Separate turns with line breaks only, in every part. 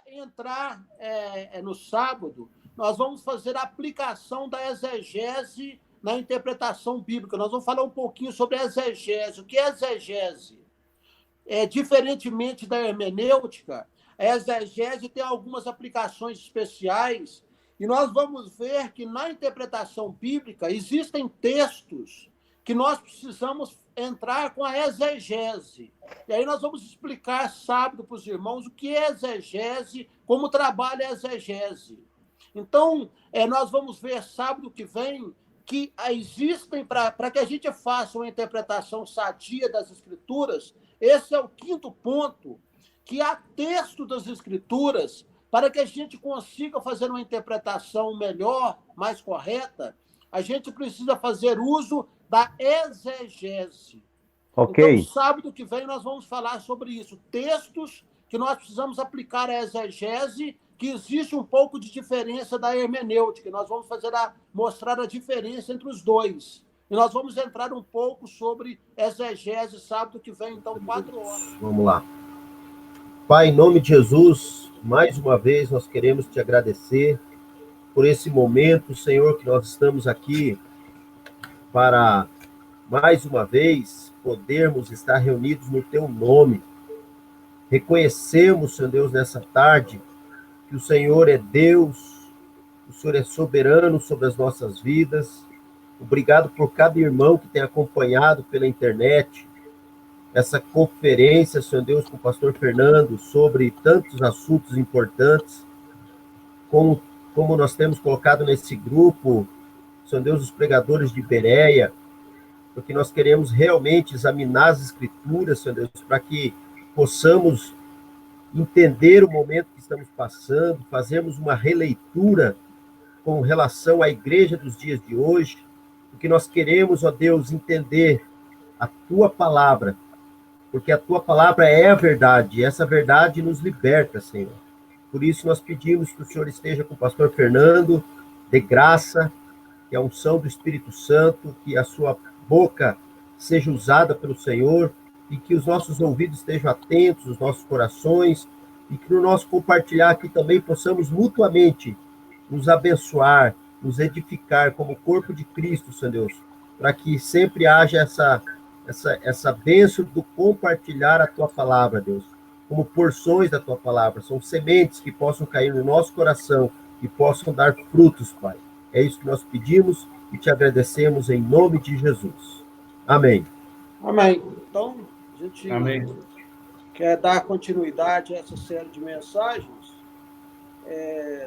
Entrar no sábado, nós vamos fazer a aplicação da exegese na interpretação bíblica. Nós vamos falar um pouquinho sobre a exegese. O que é exegese? Diferentemente da hermenêutica, a exegese tem algumas aplicações especiais e nós vamos ver que na interpretação bíblica existem textos que nós precisamos entrar com a exegese. E aí nós vamos explicar sábado para os irmãos o que é exegese, como trabalha a exegese. Então, nós vamos ver sábado que vem que existem, para que a gente faça uma interpretação sadia das Escrituras, esse é o quinto ponto, que há texto das Escrituras, para que a gente consiga fazer uma interpretação melhor, mais correta, a gente precisa fazer uso da exegese.
Ok.
Então, sábado que vem, nós vamos falar sobre isso. Textos que nós precisamos aplicar a exegese, que existe um pouco de diferença da hermenêutica. Nós vamos mostrar a diferença entre os dois. E nós vamos entrar um pouco sobre exegese sábado que vem, então, 4 horas.
Vamos lá. Pai, em nome de Jesus, mais uma vez nós queremos te agradecer por esse momento, Senhor, que nós estamos aqui para, mais uma vez, podermos estar reunidos no teu nome. Reconhecemos, Senhor Deus, nessa tarde, que o Senhor é Deus, o Senhor é soberano sobre as nossas vidas. Obrigado por cada irmão que tem acompanhado pela internet essa conferência, Senhor Deus, com o pastor Fernando, sobre tantos assuntos importantes, como nós temos colocado nesse grupo, Senhor Deus, os pregadores de Bereia, porque nós queremos realmente examinar as Escrituras, Senhor Deus, para que possamos entender o momento que estamos passando, fazermos uma releitura com relação à igreja dos dias de hoje, porque nós queremos, ó Deus, entender a Tua palavra, porque a Tua palavra é a verdade, e essa verdade nos liberta, Senhor. Por isso nós pedimos que o Senhor esteja com o pastor Fernando, dê graça, que a unção do Espírito Santo, que a sua boca seja usada pelo Senhor, e que os nossos ouvidos estejam atentos, os nossos corações, e que no nosso compartilhar aqui também possamos mutuamente nos abençoar, nos edificar como corpo de Cristo, Senhor Deus, para que sempre haja essa bênção do compartilhar a Tua palavra, Deus, como porções da Tua palavra, são sementes que possam cair no nosso coração e possam dar frutos, Pai. É isso que nós pedimos e te agradecemos em nome de Jesus. Amém.
Amém. Então, a gente quer dar continuidade a essa série de mensagens,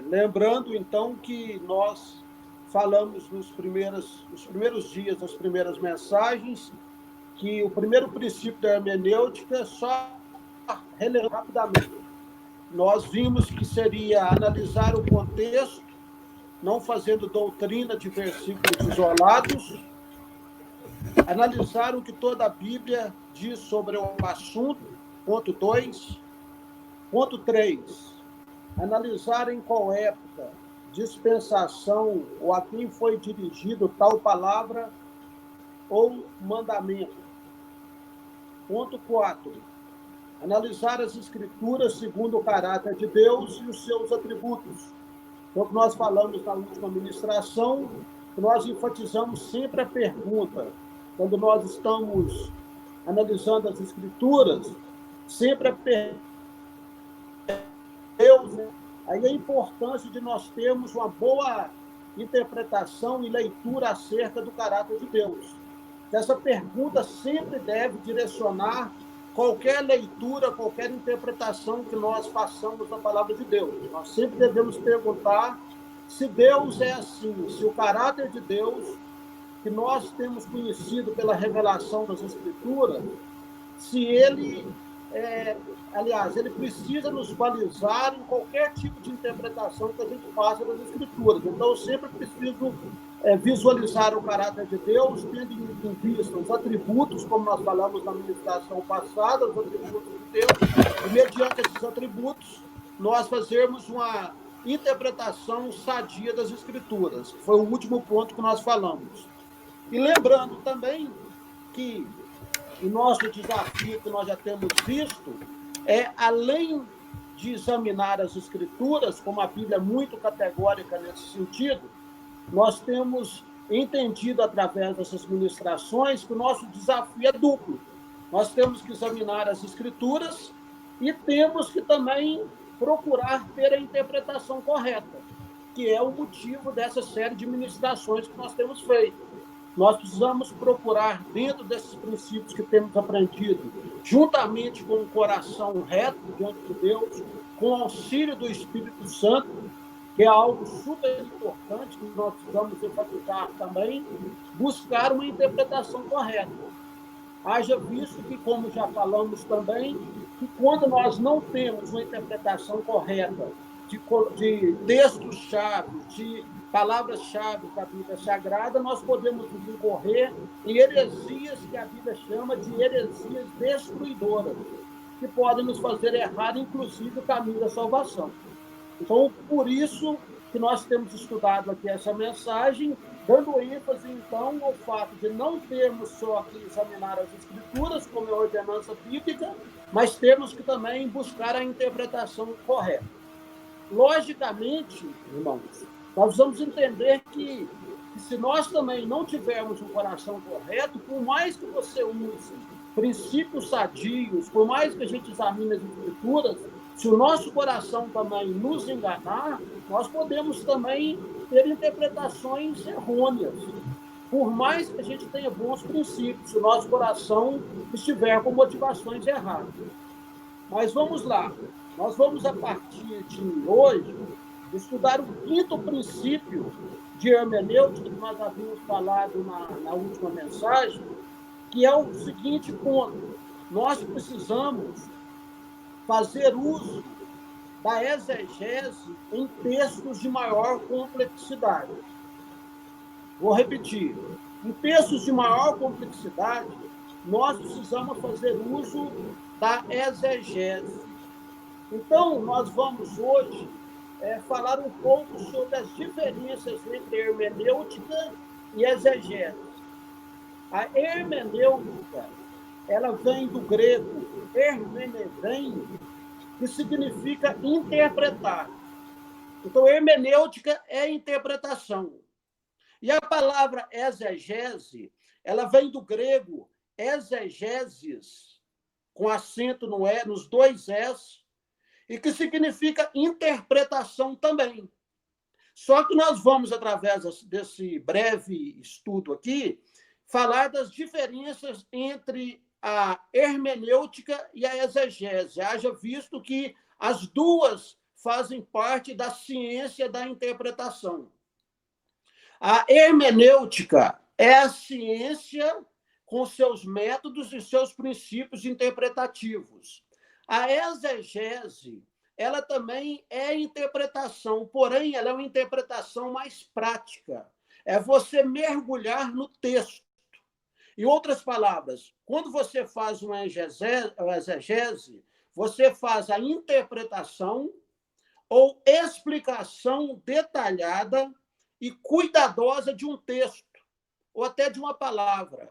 lembrando, então, que nós falamos nos primeiros dias, nas primeiras mensagens, que o primeiro princípio da hermenêutica, só relembrar rapidamente, nós vimos que seria analisar o contexto, não fazendo doutrina de versículos isolados, analisar o que toda a Bíblia diz sobre o assunto, ponto 2. Ponto 3, analisar em qual época, dispensação ou a quem foi dirigido tal palavra ou mandamento. Ponto 4, analisar as Escrituras segundo o caráter de Deus e os seus atributos. Então, o que nós falamos na última ministração, nós enfatizamos sempre a pergunta. Quando nós estamos analisando as Escrituras, sempre a pergunta, Deus, né? Aí a importância de nós termos uma boa interpretação e leitura acerca do caráter de Deus. Essa pergunta sempre deve direcionar qualquer leitura, qualquer interpretação que nós façamos da palavra de Deus. Nós sempre devemos perguntar se Deus é assim, se o caráter de Deus, que nós temos conhecido pela revelação das Escrituras, se ele, ele precisa nos balizar em qualquer tipo de interpretação que a gente faça das Escrituras. Então, eu sempre preciso visualizar o caráter de Deus, tendo em vista os atributos, como nós falamos na ministração passada, os atributos de Deus, e mediante esses atributos, nós fazermos uma interpretação sadia das Escrituras. Foi o último ponto que nós falamos. E lembrando também que o nosso desafio que nós já temos visto é, além de examinar as Escrituras, como a Bíblia é muito categórica nesse sentido, nós temos entendido através dessas ministrações que o nosso desafio é duplo. Nós temos que examinar as Escrituras e temos que também procurar ter a interpretação correta, que é o motivo dessa série de ministrações que nós temos feito. Nós precisamos procurar, dentro desses princípios que temos aprendido, juntamente com um coração reto diante de Deus, com o auxílio do Espírito Santo, que é algo super importante, que nós precisamos enfatizar também, buscar uma interpretação correta. Haja visto que, como já falamos também, que quando nós não temos uma interpretação correta de textos-chave, de palavras-chave da Bíblia Sagrada, nós podemos incorrer em heresias que a Bíblia chama de heresias destruidoras, que podem nos fazer errar, inclusive, o caminho da salvação. Então, por isso que nós temos estudado aqui essa mensagem, dando ênfase, então, ao fato de não termos só que examinar as Escrituras, como é a ordenança bíblica, mas temos que também buscar a interpretação correta. Logicamente, irmãos, nós vamos entender que se nós também não tivermos um coração correto, por mais que você use princípios sadios, por mais que a gente examine as Escrituras, se o nosso coração também nos enganar, nós podemos também ter interpretações errôneas. Por mais que a gente tenha bons princípios, se o nosso coração estiver com motivações erradas. Mas vamos lá. Nós vamos, a partir de hoje, estudar o quinto princípio de hermenêutica, que nós havíamos falado na última mensagem, que é o seguinte ponto. Nós precisamos fazer uso da exegese em textos de maior complexidade. Vou repetir. Em textos de maior complexidade, nós precisamos fazer uso da exegese. Então, nós vamos hoje falar um pouco sobre as diferenças entre hermenêutica e exegese. A hermenêutica, ela vem do grego hermeneutein, que significa interpretar. Então, hermenêutica é interpretação. E a palavra exegese, ela vem do grego exegesis, com acento no E, nos dois S, e que significa interpretação também. Só que nós vamos, através desse breve estudo aqui, falar das diferenças entre a hermenêutica e a exegese. Haja visto que as duas fazem parte da ciência da interpretação. A hermenêutica é a ciência com seus métodos e seus princípios interpretativos. A exegese, ela também é interpretação, porém, ela é uma interpretação mais prática. É você mergulhar no texto. Em outras palavras, quando você faz uma exegese, você faz a interpretação ou explicação detalhada e cuidadosa de um texto, ou até de uma palavra.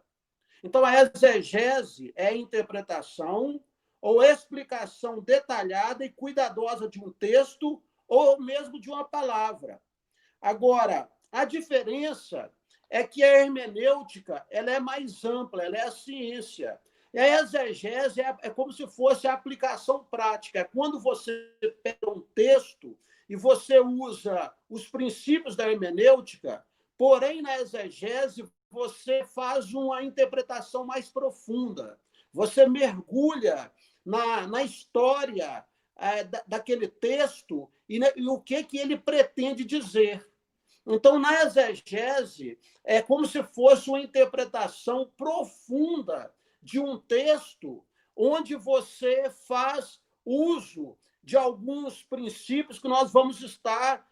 Então, a exegese é a interpretação ou explicação detalhada e cuidadosa de um texto ou mesmo de uma palavra. Agora, a diferença é que a hermenêutica ela é mais ampla, ela é a ciência. E a exegese é como se fosse a aplicação prática. É quando você pega um texto e você usa os princípios da hermenêutica, porém, na exegese, você faz uma interpretação mais profunda. Você mergulha na história daquele texto e o que ele pretende dizer. Então, na exegese, é como se fosse uma interpretação profunda de um texto onde você faz uso de alguns princípios que nós vamos estar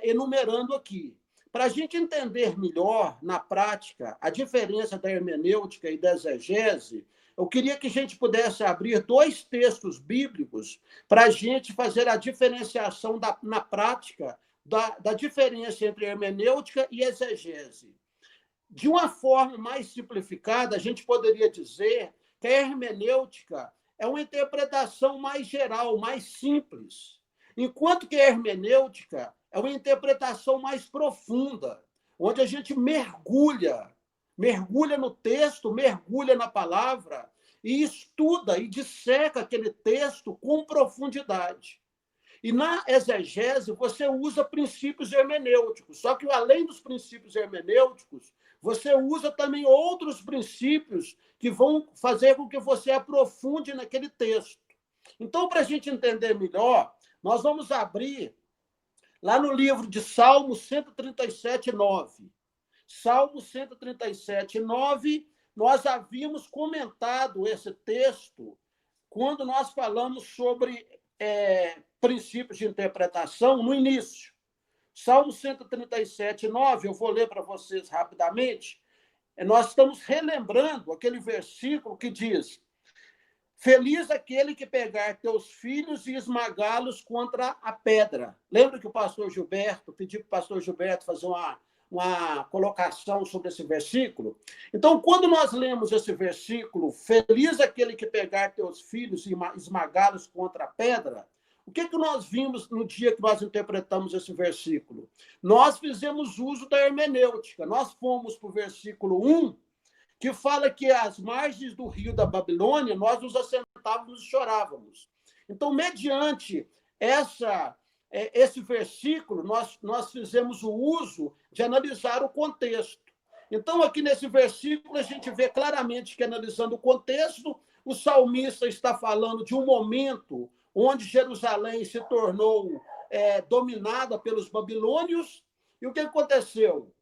enumerando aqui. Para a gente entender melhor, na prática, a diferença da hermenêutica e da exegese, eu queria que a gente pudesse abrir dois textos bíblicos para a gente fazer a diferenciação na prática da diferença entre hermenêutica e exegese. De uma forma mais simplificada, a gente poderia dizer que a hermenêutica é uma interpretação mais geral, mais simples. Enquanto que a hermenêutica é uma interpretação mais profunda, onde a gente mergulha no texto, mergulha na palavra e estuda e disseca aquele texto com profundidade. E na exegese, você usa princípios hermenêuticos, só que além dos princípios hermenêuticos, você usa também outros princípios que vão fazer com que você aprofunde naquele texto. Então, para a gente entender melhor, nós vamos abrir lá no livro de Salmo 137, 9. Salmo 137, 9, nós havíamos comentado esse texto quando nós falamos sobre princípios de interpretação no início. Salmo 137, 9, eu vou ler para vocês rapidamente. Nós estamos relembrando aquele versículo que diz: feliz aquele que pegar teus filhos e esmagá-los contra a pedra. Lembra que o pastor Gilberto, pedi para o pastor Gilberto fazer uma colocação sobre esse versículo? Então, quando nós lemos esse versículo, feliz aquele que pegar teus filhos e esmagá-los contra a pedra, o que nós vimos no dia que nós interpretamos esse versículo? Nós fizemos uso da hermenêutica. Nós fomos para o versículo 1, que fala que às margens do rio da Babilônia, nós nos assentávamos e chorávamos. Então, mediante esse versículo, nós fizemos o uso de analisar o contexto. Então, aqui nesse versículo, a gente vê claramente que, analisando o contexto, o salmista está falando de um momento onde Jerusalém se tornou dominada pelos babilônios. E o que aconteceu?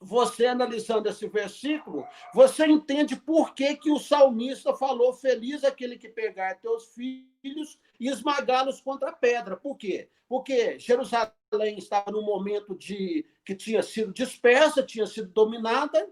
Você, analisando esse versículo, você entende por que o salmista falou: feliz aquele que pegar teus filhos e esmagá-los contra a pedra. Por quê? Porque Jerusalém estava num momento que tinha sido dispersa, tinha sido dominada,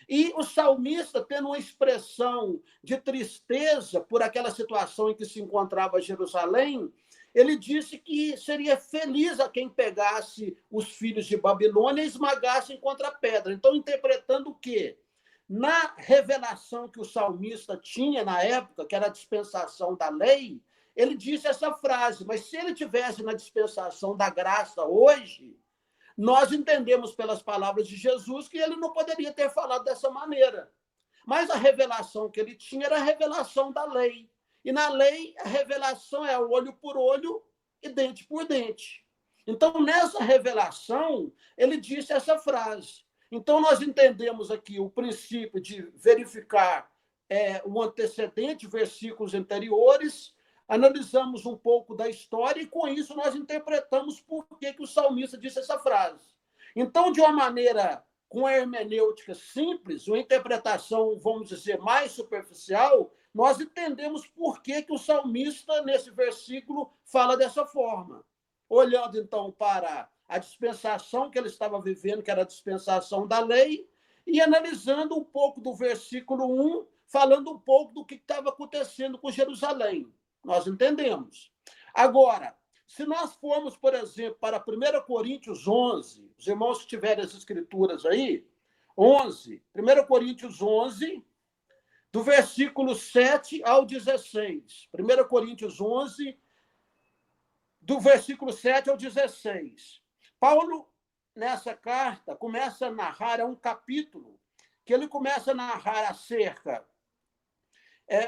e o salmista, tendo uma expressão de tristeza por aquela situação em que se encontrava Jerusalém, ele disse que seria feliz a quem pegasse os filhos de Babilônia e esmagassem contra a pedra. Então, interpretando o quê? Na revelação que o salmista tinha na época, que era a dispensação da lei, ele disse essa frase: mas se ele tivesse na dispensação da graça hoje, nós entendemos pelas palavras de Jesus que ele não poderia ter falado dessa maneira. Mas a revelação que ele tinha era a revelação da lei. E na lei, a revelação é olho por olho e dente por dente. Então, nessa revelação, ele disse essa frase. Então, nós entendemos aqui o princípio de verificar o antecedente, versículos anteriores, analisamos um pouco da história e, com isso, nós interpretamos por que o salmista disse essa frase. Então, de uma maneira, com a hermenêutica simples, uma interpretação, vamos dizer, mais superficial, nós entendemos por que o salmista, nesse versículo, fala dessa forma. Olhando, então, para a dispensação que ele estava vivendo, que era a dispensação da lei, e analisando um pouco do versículo 1, falando um pouco do que estava acontecendo com Jerusalém. Nós entendemos. Agora, se nós formos, por exemplo, para 1 Coríntios 11, os irmãos que tiverem as escrituras aí, 11, 1 Coríntios 11, do versículo 7 ao 16. 1 Coríntios 11, do versículo 7 ao 16. Paulo, nessa carta, começa a narrar, é um capítulo, que ele começa a narrar acerca...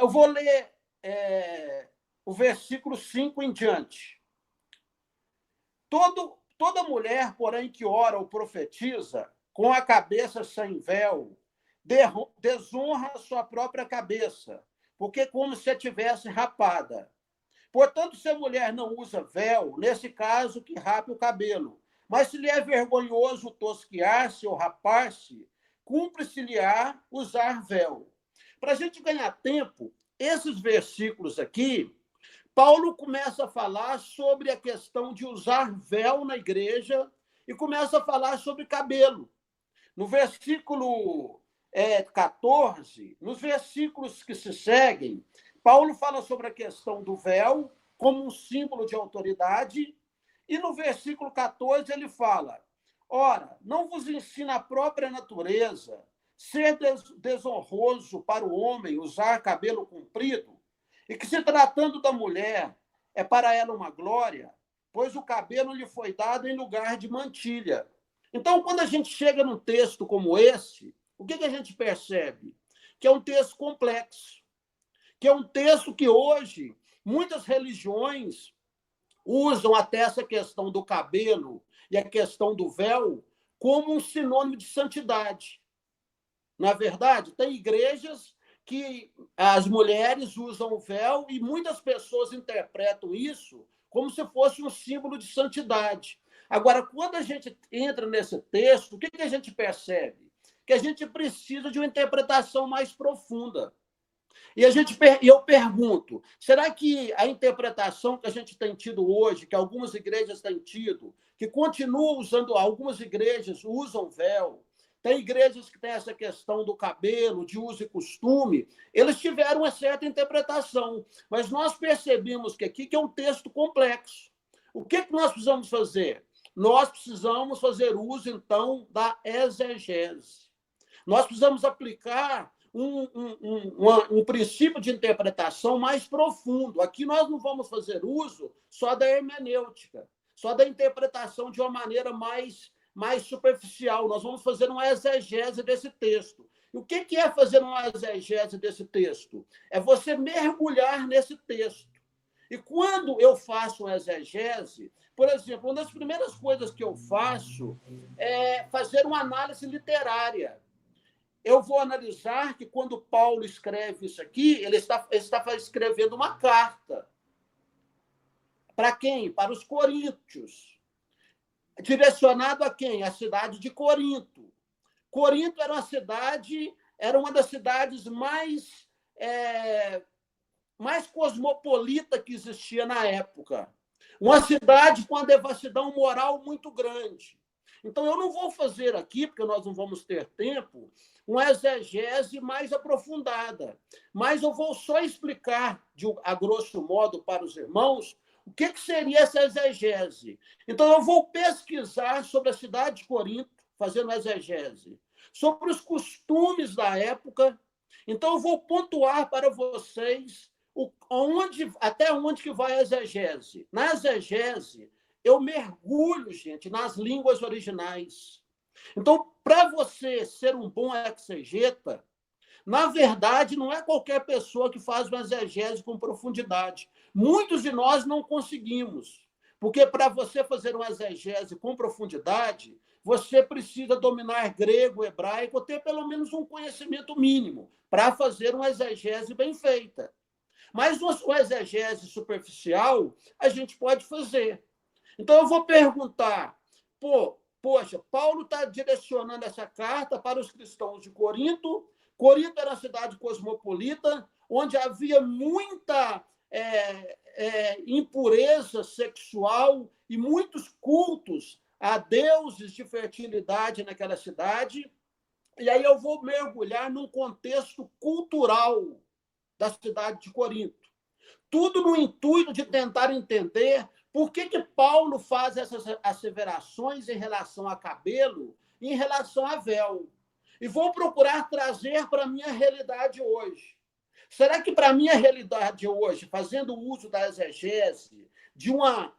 eu vou ler o versículo 5 em diante. Toda mulher, porém, que ora ou profetiza, com a cabeça sem véu, desonra a sua própria cabeça, porque é como se a tivesse rapada. Portanto, se a mulher não usa véu, nesse caso, que rape o cabelo. Mas se lhe é vergonhoso tosquiar-se ou rapar-se, cumpre-se-lhe-á usar véu. Para a gente ganhar tempo, esses versículos aqui, Paulo começa a falar sobre a questão de usar véu na igreja e começa a falar sobre cabelo. No versículo 14, nos versículos que se seguem, Paulo fala sobre a questão do véu como um símbolo de autoridade, e no versículo 14 ele fala: ora, não vos ensina a própria natureza ser desonroso para o homem usar cabelo comprido? e que, se tratando da mulher, é para ela uma glória, pois o cabelo lhe foi dado em lugar de mantilha. Então, quando a gente chega num texto como esse, o que a gente percebe? Que é um texto complexo, que é um texto que hoje muitas religiões usam até essa questão do cabelo e a questão do véu como um sinônimo de santidade. Na verdade, tem igrejas que as mulheres usam o véu e muitas pessoas interpretam isso como se fosse um símbolo de santidade. Agora, quando a gente entra nesse texto, o que a gente percebe? Que a gente precisa de uma interpretação mais profunda. E eu pergunto, será que a interpretação que a gente tem tido hoje, que algumas igrejas têm tido, que continuam usando, algumas igrejas usam véu, tem igrejas que têm essa questão do cabelo, de uso e costume, eles tiveram uma certa interpretação, mas nós percebemos que aqui que é um texto complexo. O que nós precisamos fazer? Nós precisamos fazer uso, então, da exegese. Nós precisamos aplicar um princípio de interpretação mais profundo. Aqui nós não vamos fazer uso só da hermenêutica, só da interpretação de uma maneira mais superficial. Nós vamos fazer uma exegese desse texto. E o que é fazer uma exegese desse texto? É você mergulhar nesse texto. E quando eu faço uma exegese, por exemplo, uma das primeiras coisas que eu faço é fazer uma análise literária. Eu vou analisar que, quando Paulo escreve isso aqui, ele está escrevendo uma carta. Para quem? Para os coríntios. Direcionado a quem? A cidade de Corinto. Corinto era uma das cidades mais cosmopolita que existia na época. Uma cidade com uma devassidão moral muito grande. Então, eu não vou fazer aqui, porque nós não vamos ter tempo, uma exegese mais aprofundada. Mas eu vou só explicar, a grosso modo, para os irmãos, o que seria essa exegese. Então, eu vou pesquisar sobre a cidade de Corinto, fazendo exegese, sobre os costumes da época. Então, eu vou pontuar para vocês até onde que vai a exegese. Na exegese, eu mergulho, gente, nas línguas originais. Então, para você ser um bom exegeta, na verdade, não é qualquer pessoa que faz uma exegese com profundidade. Muitos de nós não conseguimos, porque para você fazer uma exegese com profundidade, você precisa dominar grego, hebraico, ou ter pelo menos um conhecimento mínimo para fazer uma exegese bem feita. Mas uma exegese superficial, a gente pode fazer. Então, eu vou perguntar, poxa, Paulo está direcionando essa carta para os cristãos de Corinto. Corinto era uma cidade cosmopolita, onde havia muita impureza sexual e muitos cultos a deuses de fertilidade naquela cidade. E aí eu vou mergulhar num contexto cultural da cidade de Corinto. Tudo no intuito de tentar entender por que Paulo faz essas asseverações em relação a cabelo e em relação a véu. E vou procurar trazer para a minha realidade hoje. Será que, para a minha realidade hoje, fazendo uso da exegese, de uma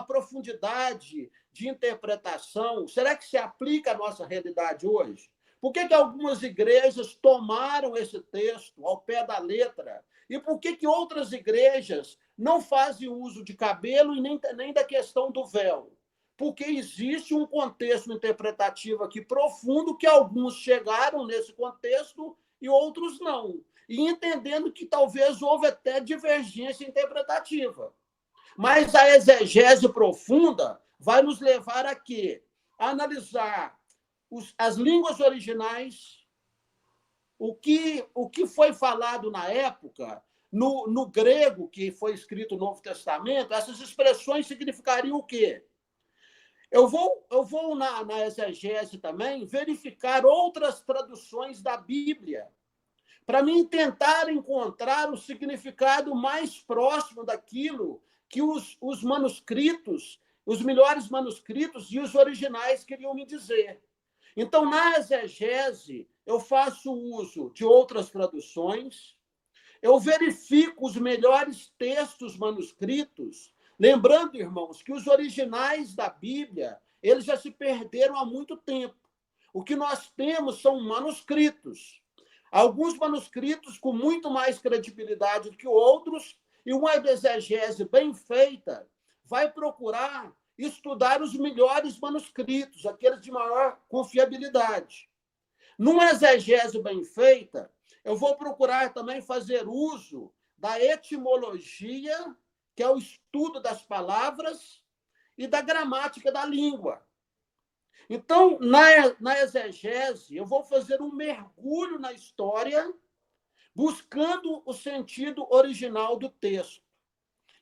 profundidade de interpretação, será que se aplica à nossa realidade hoje? Por que algumas igrejas tomaram esse texto ao pé da letra? E por que outras igrejas não fazem uso de cabelo e nem da questão do véu? Porque existe um contexto interpretativo aqui profundo, que alguns chegaram nesse contexto e outros não. E entendendo que talvez houve até divergência interpretativa. Mas a exegese profunda vai nos levar a quê? A analisar as línguas originais, o que foi falado na época, no grego, que foi escrito o Novo Testamento, essas expressões significariam o quê? Eu vou na exegese também verificar outras traduções da Bíblia, para mim tentar encontrar o significado mais próximo daquilo que os manuscritos, os melhores manuscritos e os originais queriam me dizer. Então, na exegese, eu faço uso de outras traduções, Eu verifico os melhores textos manuscritos, lembrando, irmãos, que os originais da Bíblia, eles já se perderam há muito tempo. O que nós temos são manuscritos. Alguns manuscritos com muito mais credibilidade do que outros, e uma exegese bem feita vai procurar estudar os melhores manuscritos, aqueles de maior confiabilidade. Numa exegese bem feita, eu vou procurar também fazer uso da etimologia, que é o estudo das palavras, e da gramática da língua. Então, na exegese, eu vou fazer um mergulho na história, buscando o sentido original do texto.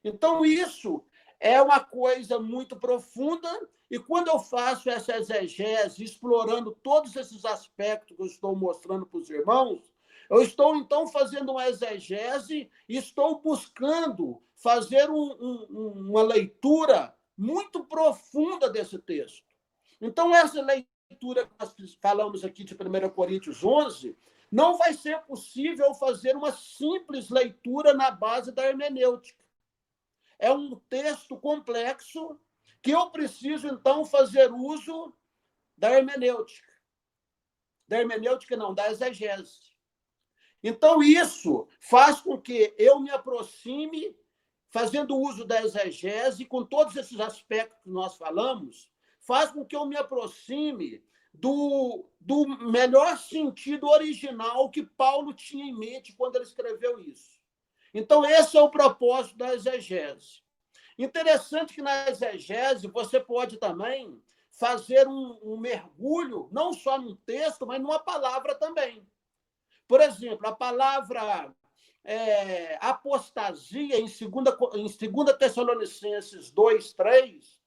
Então, isso é uma coisa muito profunda, e quando eu faço essa exegese, explorando todos esses aspectos que eu estou mostrando para os irmãos, eu estou, então, fazendo uma exegese e estou buscando fazer uma leitura muito profunda desse texto. Então, essa leitura que nós falamos aqui de 1 Coríntios 11, não vai ser possível fazer uma simples leitura na base da hermenêutica. É um texto complexo que eu preciso, então, fazer uso da hermenêutica. Da hermenêutica, não, da exegese. Então, isso faz com que eu me aproxime, fazendo uso da exegese, com todos esses aspectos que nós falamos, faz com que eu me aproxime do melhor sentido original que Paulo tinha em mente quando ele escreveu isso. Então, esse é o propósito da exegese. Interessante que na exegese você pode também fazer um mergulho, não só num texto, mas numa palavra também. Por exemplo, a palavra apostasia, em 2 Tessalonicenses 2:3,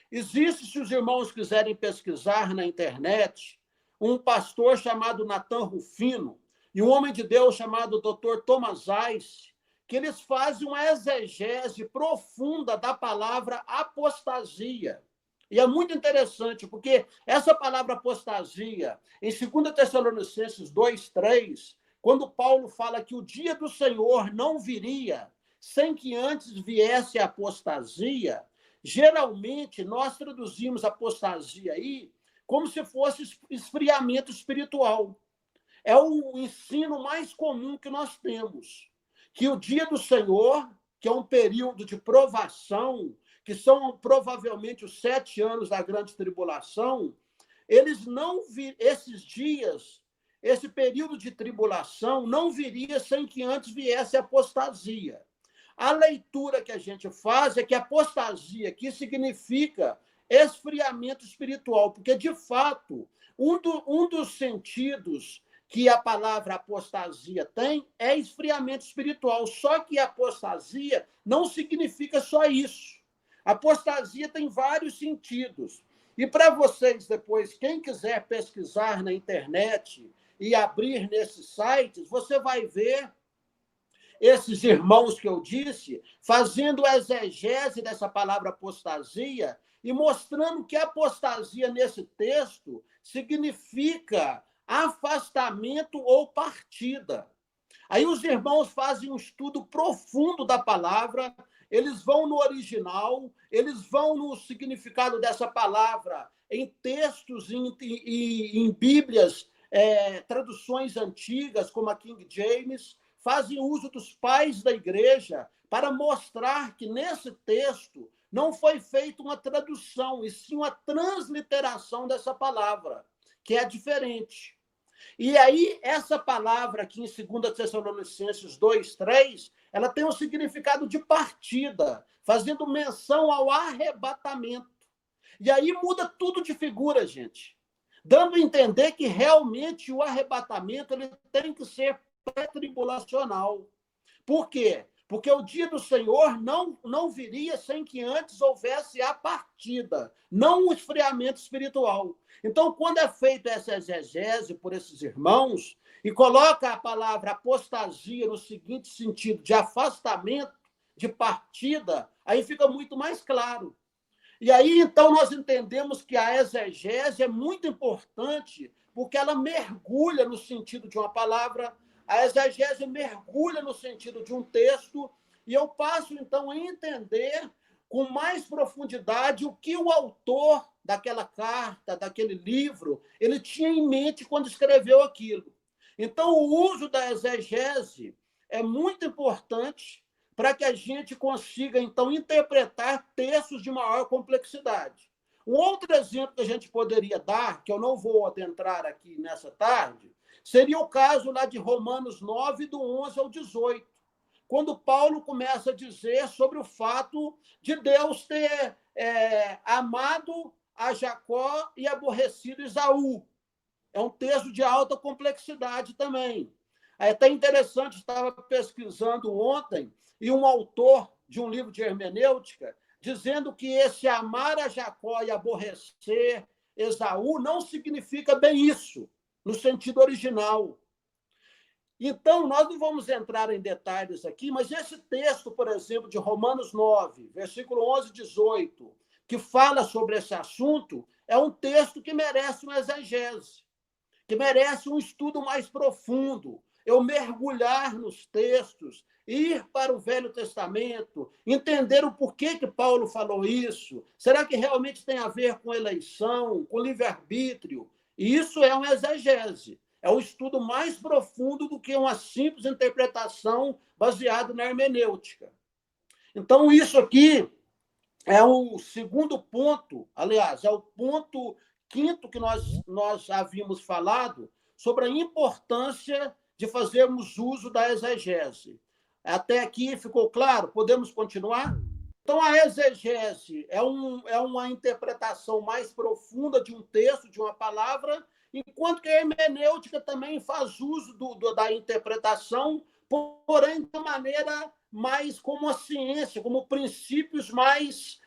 existe, se os irmãos quiserem pesquisar na internet, um pastor chamado Nathan Rufino e um homem de Deus chamado Dr. Thomas Ice, que eles fazem uma exegese profunda da palavra apostasia. E é muito interessante, porque essa palavra apostasia, em 2 Tessalonicenses 2:3, quando Paulo fala que o dia do Senhor não viria sem que antes viesse a apostasia, geralmente nós traduzimos apostasia aí como se fosse esfriamento espiritual. É o ensino mais comum que nós temos, que o dia do Senhor, que é um período de provação, que são provavelmente os 7 anos da grande tribulação, esses dias, esse período de tribulação não viria sem que antes viesse a apostasia. A leitura que a gente faz é que apostasia aqui significa esfriamento espiritual, porque, de fato, um dos sentidos que a palavra apostasia tem é esfriamento espiritual. Só que apostasia não significa só isso. Apostasia tem vários sentidos. E para vocês depois, quem quiser pesquisar na internet e abrir nesses sites, você vai ver esses irmãos que eu disse fazendo a exegese dessa palavra apostasia e mostrando que apostasia nesse texto significa afastamento ou partida. Aí os irmãos fazem um estudo profundo da palavra, eles vão no original, eles vão no significado dessa palavra em textos e em Bíblias, traduções antigas, como a King James, fazem uso dos pais da igreja para mostrar que nesse texto não foi feita uma tradução, e sim uma transliteração dessa palavra, que é diferente. E aí, essa palavra aqui em 2 Tessalonicenses 2:3, ela tem um significado de partida, fazendo menção ao arrebatamento. E aí muda tudo de figura, gente, dando a entender que realmente o arrebatamento ele tem que ser pré-tribulacional. Por quê? Porque o dia do Senhor não viria sem que antes houvesse a partida, não o esfriamento espiritual. Então, quando é feita essa exegese por esses irmãos e coloca a palavra apostasia no seguinte sentido, de afastamento, de partida, aí fica muito mais claro. E aí, então, nós entendemos que a exegese é muito importante porque ela mergulha no sentido de uma palavra, a exegese mergulha no sentido de um texto e eu passo, então, a entender com mais profundidade o que o autor daquela carta, daquele livro, ele tinha em mente quando escreveu aquilo. Então, o uso da exegese é muito importante para que a gente consiga, então, interpretar textos de maior complexidade. Um outro exemplo que a gente poderia dar, que eu não vou adentrar aqui nessa tarde, seria o caso lá de Romanos 9, do 11 ao 18, quando Paulo começa a dizer sobre o fato de Deus ter amado a Jacó e aborrecido Esaú. É um texto de alta complexidade também. É até interessante, estava pesquisando ontem, e um autor de um livro de hermenêutica, dizendo que esse amar a Jacó e aborrecer Esaú não significa bem isso, no sentido original. Então, nós não vamos entrar em detalhes aqui, mas esse texto, por exemplo, de Romanos 9, versículo 11 e 18, que fala sobre esse assunto, é um texto que merece uma exegese, que merece um estudo mais profundo. Eu mergulhar nos textos, ir para o Velho Testamento, entender o porquê que Paulo falou isso. Será que realmente tem a ver com eleição, com livre-arbítrio? E isso é uma exegese. É um estudo mais profundo do que uma simples interpretação baseada na hermenêutica. Então, isso aqui é o segundo ponto, aliás, é o ponto quinto que nós havíamos falado sobre a importância de fazermos uso da exegese. Até aqui ficou claro? Podemos continuar? Então, a exegese é uma interpretação mais profunda de um texto, de uma palavra, enquanto que a hermenêutica também faz uso da interpretação, porém de maneira mais como a ciência, como princípios mais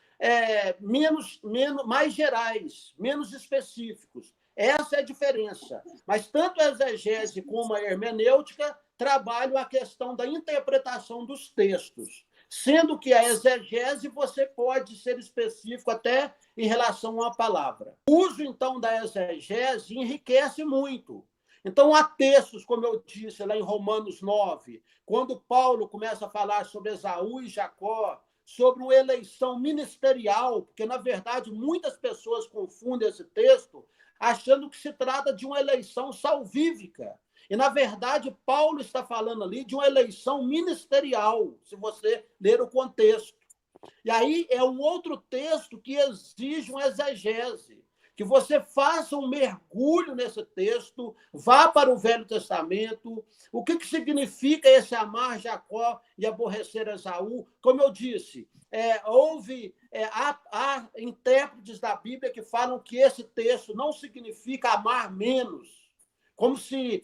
mais gerais, menos específicos. Essa é a diferença. Mas tanto a exegese como a hermenêutica trabalham a questão da interpretação dos textos, sendo que a exegese você pode ser específico até em relação a uma palavra. O uso, então, da exegese enriquece muito. Então, há textos, como eu disse lá em Romanos 9, quando Paulo começa a falar sobre Esaú e Jacó, sobre uma eleição ministerial, porque, na verdade, muitas pessoas confundem esse texto achando que se trata de uma eleição salvífica. E, na verdade, Paulo está falando ali de uma eleição ministerial, se você ler o contexto. E aí é um outro texto que exige uma exegese, que você faça um mergulho nesse texto, vá para o Velho Testamento, o que significa esse amar Jacó e aborrecer Esaú. Como eu disse, há intérpretes da Bíblia que falam que esse texto não significa amar menos, como se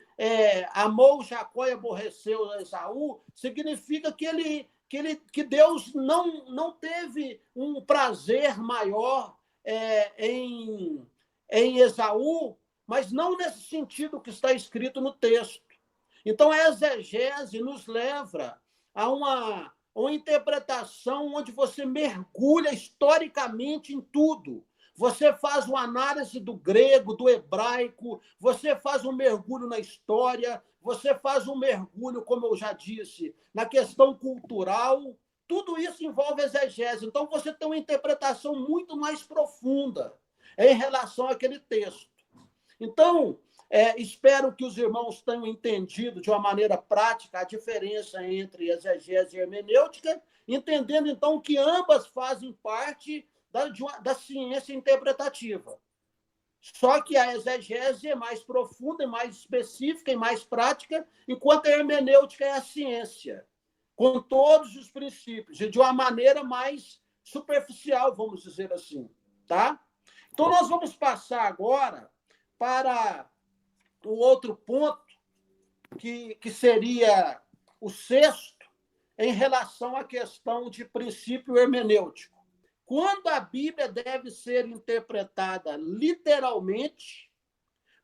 amou Jacó e aborreceu Esaú, significa que Deus não teve um prazer maior em Esaú, mas não nesse sentido que está escrito no texto. Então, a exegese nos leva a uma interpretação onde você mergulha historicamente em tudo. Você faz uma análise do grego, do hebraico, você faz um mergulho na história, você faz um mergulho, como eu já disse, na questão cultural. Tudo isso envolve exegese. Então, você tem uma interpretação muito mais profunda em relação àquele texto. Então, espero que os irmãos tenham entendido de uma maneira prática a diferença entre exegese e hermenêutica, entendendo, então, que ambas fazem parte da ciência interpretativa. Só que a exegese é mais profunda, é mais específica e mais prática, enquanto a hermenêutica é a ciência, com todos os princípios, e de uma maneira mais superficial, vamos dizer assim. Tá? Então, nós vamos passar agora para o outro ponto, que seria o sexto, em relação à questão de princípio hermenêutico. Quando a Bíblia deve ser interpretada literalmente,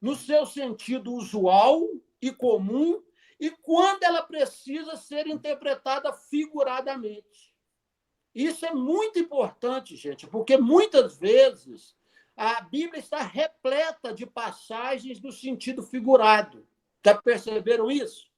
no seu sentido usual e comum, e quando ela precisa ser interpretada figuradamente. Isso é muito importante, gente, porque muitas vezes a Bíblia está repleta de passagens no sentido figurado. Já perceberam isso?